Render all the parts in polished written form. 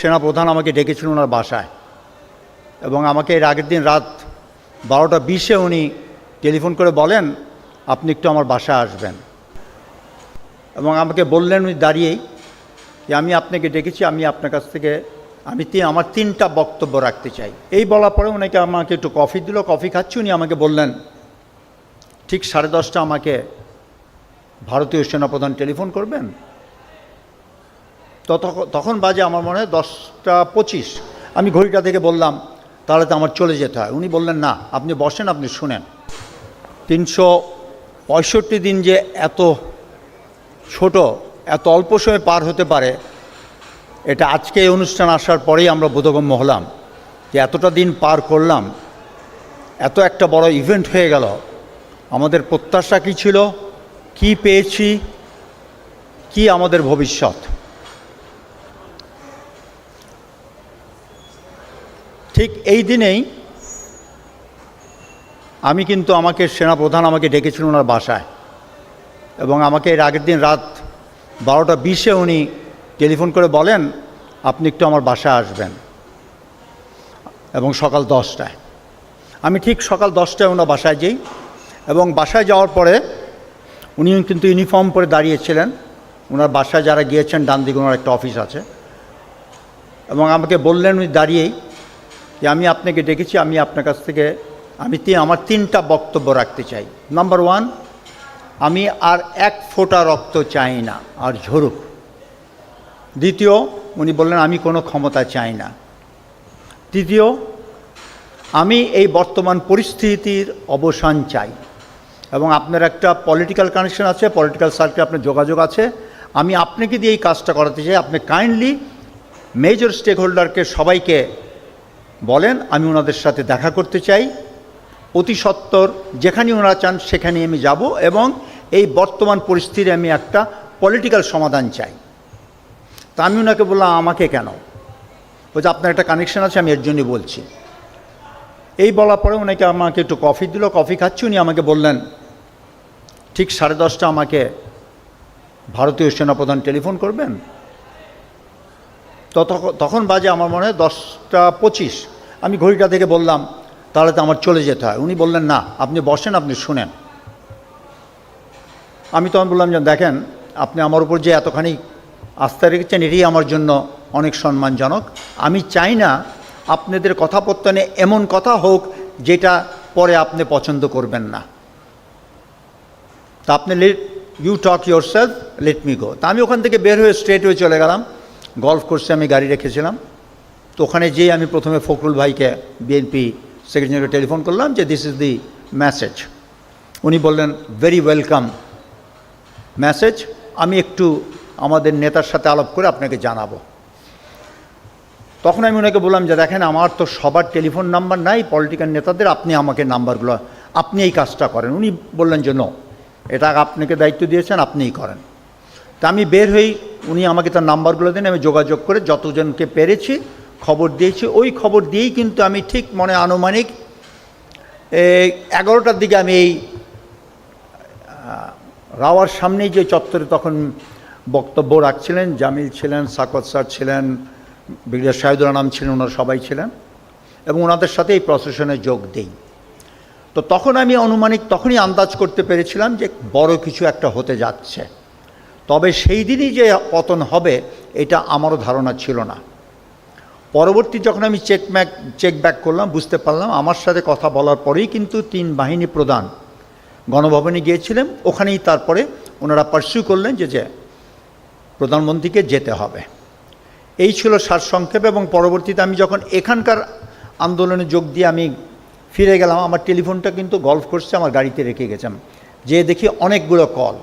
সেনাপ্রধান আমাকে ডেকেছিলেন ওনার বাসায়, এবং আমাকে এর আগের দিন রাত 12:20 উনি টেলিফোন করে বলেন আপনি একটু আমার বাসায় আসবেন, এবং আমাকে বললেন উনি দাঁড়িয়েই যে আমি আপনাকে ডেকেছি, আমি আপনার কাছ থেকে আমার 3টা বক্তব্য রাখতে চাই। এই বলার পরে উনাকে আমাকে একটু কফি দিল, কফি খাচ্ছি, উনি আমাকে বললেন ঠিক 10:30 আমাকে ভারতীয় সেনাপ্রধান টেলিফোন করবেন। তখন বাজে আমার মনে হয় 10:25। আমি ঘড়িটা থেকে বললাম তাহলে তো আমার চলে যেতে হয়। উনি বললেন না, আপনি বসেন, আপনি শুনেন। 365 দিন যে এত ছোট, এত অল্প সময় পার হতে পারে, এটা আজকে এই অনুষ্ঠান আসার পরেই আমরা বোধগম্য হলাম যে এতটা দিন পার করলাম, এত একটা বড় ইভেন্ট হয়ে গেল। আমাদের প্রত্যাশা কী ছিল, কি পেয়েছি, কি আমাদের ভবিষ্যৎ। ঠিক এই দিনেই আমাকে সেনাপ্রধান আমাকে ডেকেছিলেন ওনার বাসায়, এবং আমাকে এর আগের দিন রাত 12:20 উনি টেলিফোন করে বলেন আপনি একটু আমার বাসায় আসবেন, এবং সকাল 10টায়। আমি ঠিক সকাল 10টায় ওনার বাসায় যাই, এবং বাসায় যাওয়ার পরে উনি কিন্তু ইউনিফর্ম পরে দাঁড়িয়েছিলেন। ওনার বাসায় যারা গিয়েছেন ডান দিকে ওনার একটা অফিস আছে, এবং আমাকে বললেন উনি দাঁড়িয়েই যে আমি আপনাকে ডেকেছি, আমি আপনার কাছ থেকে আমার 3টা বক্তব্য রাখতে চাই। নাম্বার 1, আমি আর 1 ফোঁটা রক্ত চাই না আর ঝরুক। দ্বিতীয়, উনি বললেন আমি কোনো ক্ষমতা চাই না। তৃতীয়, আমি এই বর্তমান পরিস্থিতির অবসান চাই, এবং আপনার একটা পলিটিক্যাল কানেকশন আছে, পলিটিক্যাল সার্কেলে আপনার যোগাযোগ আছে, আমি আপনাকে দিয়ে এই কাজটা করাতে চাই। আপনি কাইন্ডলি মেজর স্টেক হোল্ডারকে সবাইকে বলেন আমি ওনাদের সাথে দেখা করতে চাই, অতি সত্বর যেখানে ওনারা চান সেখানে আমি যাব, এবং এই বর্তমান পরিস্থিতিতে আমি একটা পলিটিক্যাল সমাধান চাই। তা আমি ওনাকে বললাম আমাকে কেন? বলছে আপনার একটা কানেকশন আছে, আমি এর জন্যই বলছি। এই বলার পরে ওনাকে আমাকে একটু কফি দিল, কফি খাচ্ছি, উনি আমাকে বললেন ঠিক 10:30 আমাকে ভারতীয় সেনাপ্রধান টেলিফোন করবেন। তখন বাজে আমার মনে হয় 10:25। আমি ঘড়িটা থেকে বললাম তাহলে তো আমার চলে যেতে হয়। উনি বললেন না, আপনি বসেন, আপনি শুনেন। আমি তখন বললাম যে দেখেন, আপনি আমার উপর যে এতখানি আস্থা রেখেছেন এটাই আমার জন্য অনেক সম্মানজনক। আমি চাই না আপনাদের কথাপত্তনে এমন কথা হোক যেটা পরে আপনি পছন্দ করবেন না। তা আপনি you talk yourself, let me go. তা আমি ওখান থেকে বের হয়ে স্ট্রেট হয়ে চলে গেলাম। গলফ কোর্সে আমি গাড়ি রেখেছিলাম, তো ওখানে যেয়ে আমি প্রথমে ফখরুল ভাইকে, বিএনপি সেক্রেটারিকে টেলিফোন করলাম যে দিস ইজ দি মেসেজ। উনি বললেন ভেরি ওয়েলকাম মেসেজ, আমি একটু আমাদের নেতার সাথে আলাপ করে আপনাকে জানাবো। তখন আমি ওনাকে বললাম যে দেখেন, আমার তো সবার টেলিফোন নাম্বার নাই পলিটিক্যাল নেতাদের, আপনি আমাকে নাম্বারগুলো, আপনি এই কাজটা করেন। উনি বললেন যে নো, এটা আপনাকে দায়িত্ব দিয়েছেন, আপনিই করেন। তা আমি বের হই, উনি আমাকে তার নাম্বারগুলো দেন, আমি যোগাযোগ করে যতজনকে পেরেছি খবর দিয়েছি। ওই খবর দিয়েই কিন্তু আমি ঠিক মনে আনুমানিক 11টার দিকে আমি এই রাওয়ার সামনেই যে চত্বরে তখন বক্তব্য রাখছিলেন, জামিল ছিলেন, সাকত স্যার ছিলেন, ব্রিগেডিয়ার শাহিদুল আনাম ছিলেন, ওনারা সবাই ছিলেন, এবং ওনাদের সাথে এই প্রসেশনে যোগ দেই। তো তখন আমি আনুমানিক তখনই আন্দাজ করতে পেরেছিলাম যে বড় কিছু একটা হতে যাচ্ছে। তবে সেই দিনই যে পতন হবে এটা আমারও ধারণা ছিল না। পরবর্তী যখন আমি চেক ব্যাক করলাম, বুঝতে পারলাম আমার সাথে কথা বলার পরেই কিন্তু 3 বাহিনী প্রধান গণভবনে গিয়েছিলেন। ওখানেই তারপরে ওনারা পার্সিউ করলেন যে প্রধানমন্ত্রীকে যেতে হবে। এই ছিল সারসংক্ষেপ। এবং পরবর্তীতে আমি যখন এখানকার আন্দোলনে যোগ দিয়ে আমি ফিরে গেলাম, আমার টেলিফোনটা কিন্তু গলফ কোর্সে আমার গাড়িতে রেখে গেছিলাম। যে দেখি অনেকগুলো কল,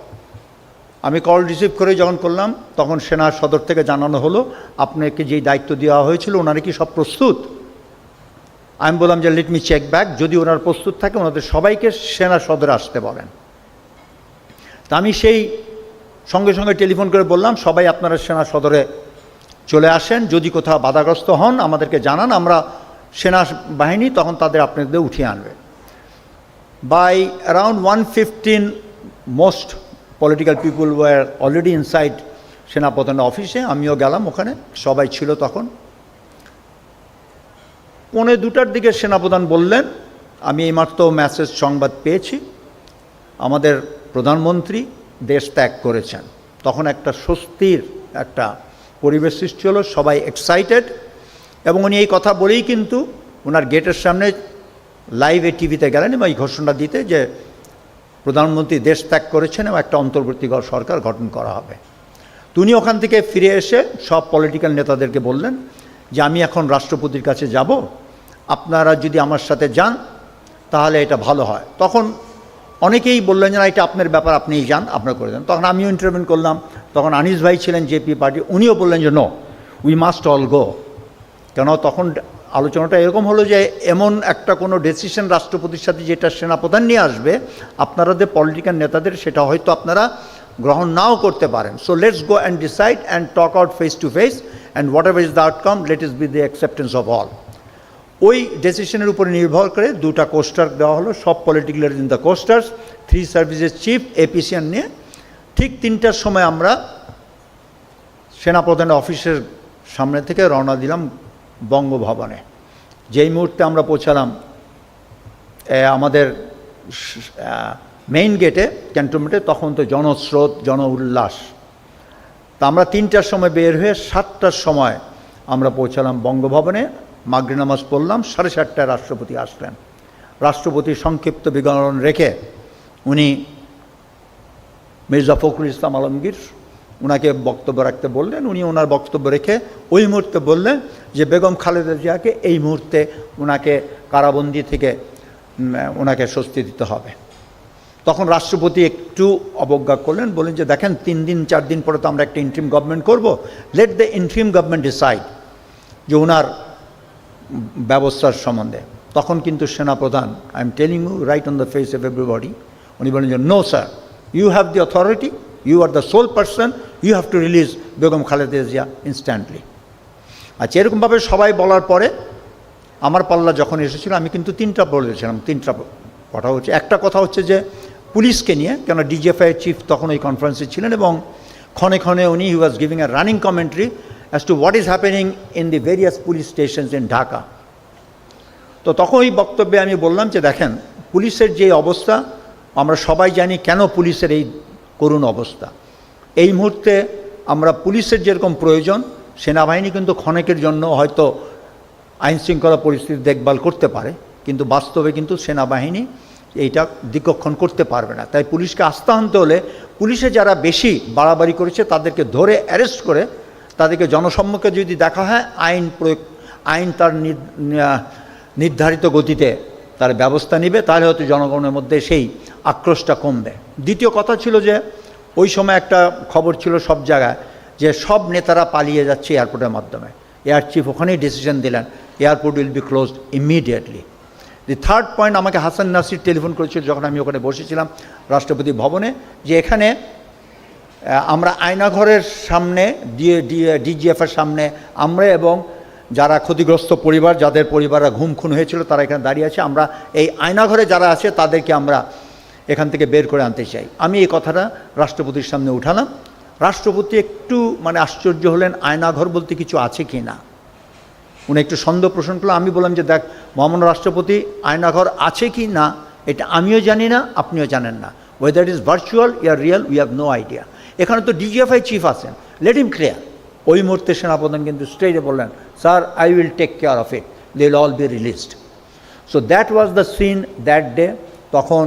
আমি কল রিসিভ করে যখন করলাম তখন সেনা সদর থেকে জানানো হলো আপনাকে যেই দায়িত্ব দেওয়া হয়েছিল ওনারা কি সব প্রস্তুত। আমি বললাম যে লেট মি চেক ব্যাক, যদি ওনারা প্রস্তুত থাকে ওনাদের সবাইকে সেনা সদরে আসতে বলেন। তা আমি সেই সঙ্গে সঙ্গে টেলিফোন করে বললাম সবাই আপনারা সেনা সদরে চলে আসেন, যদি কোথাও বাধাগ্রস্ত হন আমাদেরকে জানান, আমরা সেনা বাহিনী তখন তাদের আপনাদের উঠিয়ে আনবে। By around 1:15 most political people were already inside সেনাপ্রধানের অফিসে। আমিও গেলাম, ওখানে সবাই ছিল তখন। 1:45-র দিকে সেনাপ্রধান বললেন, আমি এইমাত্র মেসেজ সংবাদ পেয়েছি, আমাদের প্রধানমন্ত্রী দেশ ত্যাগ করেছেন। তখন একটা স্বস্তির একটা পরিবেশ সৃষ্টি হলো, সবাই এক্সাইটেড। এবং উনি এই কথা বলেই কিন্তু ওনার গেটের সামনে লাইভে টিভিতে গেলেন এবং এই ঘোষণা দিতে যে প্রধানমন্ত্রী দেশ ত্যাগ করেছেন এবং একটা অন্তর্বর্তীকালীন সরকার গঠন করা হবে। উনি ওখান থেকে ফিরে এসে সব পলিটিক্যাল নেতাদেরকে বললেন যে আমি এখন রাষ্ট্রপতির কাছে যাব, আপনারা যদি আমার সাথে যান তাহলে এটা ভালো হয়। তখন অনেকেই বললেন যে না, এটা আপনার ব্যাপার, আপনিই যান, আপনারা করে দেন। তখন আমিও ইন্টারভিউ করলাম। তখন আনিস ভাই ছিলেন জেপি পার্টি, উনিও বললেন যে no, we must all go. কেন তখন আলোচনাটা এরকম হলো যে এমন একটা কোনো ডেসিশন রাষ্ট্রপতির সাথে যেটা সেনাপ্রধান নিয়ে আসবে, আপনাদের পলিটিক্যাল নেতাদের সেটা হয়তো আপনারা গ্রহণ নাও করতে পারেন। So let's go and decide and talk out face to face and whatever is the outcome, let us be the acceptance of all. ওই ডেসিশনের উপরে নির্ভর করে 2টা কোস্টার দেওয়া হলো, সব political in the coasters, 3 services chief, এপিসিয়ান নিয়ে। ঠিক 3টার সময় আমরা সেনাপ্রধানের অফিসের সামনে থেকে রওনা দিলাম বঙ্গভবনে। যেই মুহূর্তে আমরা পৌঁছালাম আমাদের মেইন গেটে, ক্যান্টনমেন্টে, তখন তো জনস্রোত, জন উল্লাস। তা আমরা 3টার সময় বের হয়ে 7টার সময় আমরা পৌঁছালাম বঙ্গভবনে, মাগরিব নামাজ পড়লাম। 7:30টায় রাষ্ট্রপতি আসলেন। রাষ্ট্রপতি সংক্ষিপ্ত বিবরণ রেখে উনি মির্জা ফখরুল ইসলাম আলমগীর ওনাকে বক্তব্য রাখতে বললেন। উনি ওনার বক্তব্য রেখে ওই মুহূর্তে বললেন যে বেগম খালেদা জিয়াকে এই মুহূর্তে ওনাকে কারাবন্দি থেকে ওনাকে স্বস্তি দিতে হবে। তখন রাষ্ট্রপতি একটু অবজ্ঞা করলেন, বলেন যে দেখেন 3 দিন 4 দিন পরে তো আমরা একটা ইন্ট্রিম গভর্নমেন্ট করব, let the interim government decide যে ওনার ব্যবস্থার সম্বন্ধে। তখন কিন্তু সেনাপ্রধান, I am telling you right on the face of everybody, উনি বলেন যে no sir, you have the authority, you are the sole person, you have to release Begum Khaleda Zia instantly. আচ্ছা, এরকমভাবে সবাই বলার পরে আমার পাল্লা যখন এসেছিল আমি কিন্তু 3টা বলেছিলাম। 3টা কথা হচ্ছে, একটা কথা হচ্ছে যে পুলিশকে নিয়ে, কেন ডিজিএফআই চিফ তখন ওই কনফারেন্সে ছিলেন এবং ক্ষণে ক্ষণে উনি he was giving a running commentary as to what is happening in the various police stations in Dhaka. তো তখন ওই বক্তব্যে আমি বললাম যে দেখেন, পুলিশের যে অবস্থা আমরা সবাই জানি, কেন পুলিশের এই করুণ অবস্থা। এই মুহূর্তে আমরা পুলিশের যেরকম প্রয়োজন, সেনাবাহিনী কিন্তু ক্ষণেকের জন্য হয়তো আইনশৃঙ্খলা পরিস্থিতি দেখভাল করতে পারে, কিন্তু বাস্তবে কিন্তু সেনাবাহিনী এইটা দিকক্ষণ করতে পারবে না। তাই পুলিশকে আস্থা আনতে হলে পুলিশে যারা বেশি বাড়াবাড়ি করেছে তাদেরকে ধরে অ্যারেস্ট করে তাদেরকে জনসম্মুখে যদি দেখা হয়, আইন তার নির্ধারিত গতিতে তার ব্যবস্থা নেবে, তাহলে হয়তো জনগণের মধ্যে সেই আক্রোশটা কমবে। দ্বিতীয় কথা ছিল যে ওই সময় একটা খবর ছিল সব জায়গায় যে সব নেতারা পালিয়ে যাচ্ছে এয়ারপোর্টের মাধ্যমে। এয়ার চিফ ওখানেই ডিসিশন দিলেন, airport will be closed immediately. The third point, আমাকে হাসান নাসির টেলিফোন করেছিল যখন আমি ওখানে বসেছিলাম রাষ্ট্রপতি ভবনে, যে এখানে আমরা আয়নাঘরের সামনে, ডিজিএফের সামনে আমরা এবং যারা ক্ষতিগ্রস্ত পরিবার, যাদের পরিবাররা ঘুম খুন হয়েছিল, তারা এখানে দাঁড়িয়ে আছে। আমরা এই আয়নাঘরে যারা আছে তাদেরকে আমরা এখান থেকে বের করে আনতে চাই। আমি এই কথাটা রাষ্ট্রপতির সামনে উঠালাম। রাষ্ট্রপতি একটু আশ্চর্য হলেন, আয়নাঘর বলতে কিছু আছে কি না। উনি একটু সন্দেহ পোষণ করলেন। আমি বললাম যে দেখ মহামান্য রাষ্ট্রপতি, আয়নাঘর আছে কি না এটা আমিও জানি না, আপনিও জানেন না। Whether it is virtual or real, we have no idea. এখানে তো ডিজিএফআই চিফ আছেন, লেট হিম ক্লিয়ার। ওই মুহূর্তে সেনাপ্রধান কিন্তু স্টেজে বললেন, sir I will take care of it, they will all be released. So that was the scene that day. তখন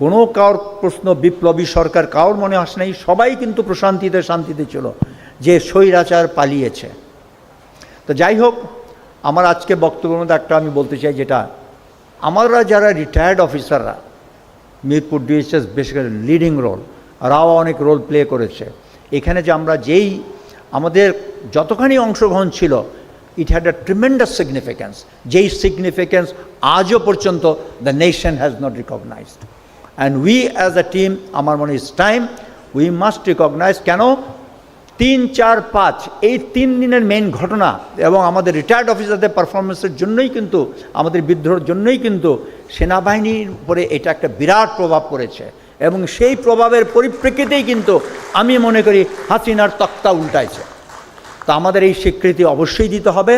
কোনো কারোর প্রশ্ন বিপ্লবী সরকার কারোর মনে আসে নাই, সবাই কিন্তু প্রশান্তিতে শান্তিতে ছিল যে স্বৈরাচার পালিয়েছে। তো যাই হোক, আমার আজকে বক্তব্যের মধ্যে একটা আমি বলতে চাই, যেটা আমরা যারা রিটায়ার্ড অফিসাররা, Mirpur DSS basically leading role, রাও অনেক রোল প্লে করেছে এখানে, যে আমরা যেই আমাদের যতখানি অংশগ্রহণ ছিল, it had a tremendous significance, যেই সিগনিফিক্যান্স আজও পর্যন্ত the nation has not recognized. And we as a team, আমার মনে is time we must recognize. কেন 3, 4, 5 এই 3 দিনের মেইন ঘটনা এবং আমাদের রিটায়ার্ড অফিসারদের পারফরমেন্সের জন্যই কিন্তু, আমাদের বিদ্রোহের জন্যই কিন্তু সেনাবাহিনীর উপরে এটা একটা বিরাট প্রভাব পড়েছে। এবং সেই প্রভাবের পরিপ্রেক্ষিতেই কিন্তু আমি মনে করি হাসিনার তক্তা উল্টাইছে। তা আমাদের এই স্বীকৃতি অবশ্যই দিতে হবে।